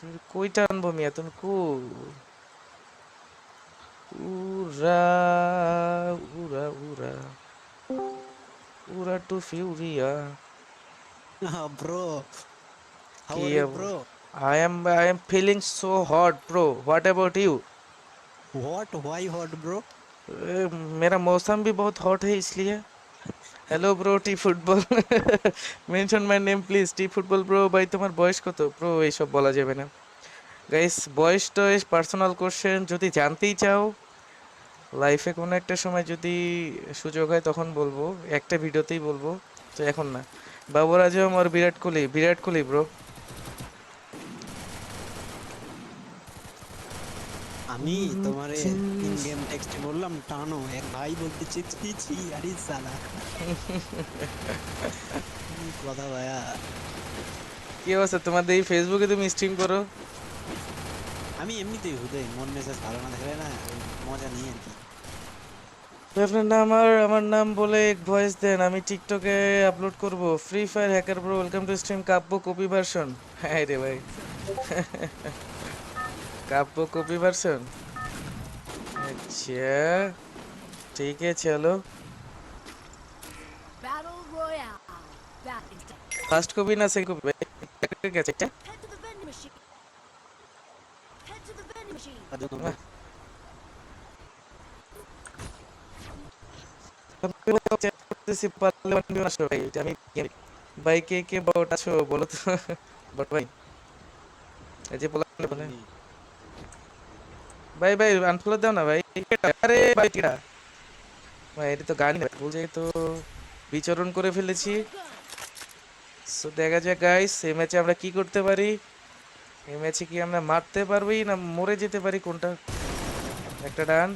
তুমি কইটা আনবো মিয়া তুমি কো উরা উরা উরা উরা টু ফিউরিয়া Bro, how কি are you, bro? I am feeling so hot bro what about you What? Why hot, bro? मेरा मौसम भी बहुत हॉट है इसलिए hello bro T football mention my name please T football bro ভাই তোমার বয়স কত ব্রো এইসব বলা যাবে না গাইস বয়স টয়েস পার্সোনাল কোশ্চেন যদি জানতেই চাও লাইফে কোনো একটা সময় যদি সুযোগ হয় তখন বলবো একটা ভিডিওতেই বলবো তো এখন না বাবর আজম আর বিরাট কোহলি ব্রো আমি তোমারে ইন গেম টেক্সটে বললাম টানো এক ভাই বলতেছে ছি ছি আরে সালা কি কথা ভাইয়া কি অবস্থা তোমাদের এই ফেসবুকে তুমি স্ট্রিম করো আমি এমনিতেই হুদে মন মেজাজ ভালো না থাকলে না ওই মজা নিই আর কি আপনার নাম আর আমার নাম বলে এক ভয়েস দেন আমি টিকটকে আপলোড করব free fire hacker bro welcome to stream Kabya copy version হ্যাঁ রে ভাই কাব্য कॉपी वर्सन अच्छा ठीक है चलो Battle Royale. That is done. First copy না সেকেন্ড কপি ভাই গেছে এটা Head to the vending machine. Head to the vending machine. আদু নম্বর করতেছি পারলে বান্ডি আসো ভাই এটা আমি ভাই কে কে বট আছো বলো তো বট ভাই এই যে বলে বলে ভাই ভাই আনফলো দাও না ভাই আরে ভাই টিড়া ভাই এটা তো গান বলছে তো বিচরণ করে ফেলেছি সো দেখা যাক গাইস এই ম্যাচে আমরা কি করতে পারি এই ম্যাচে কি আমরা মারতে পারবি না মরে যেতে পারি কোনটা একটা ডান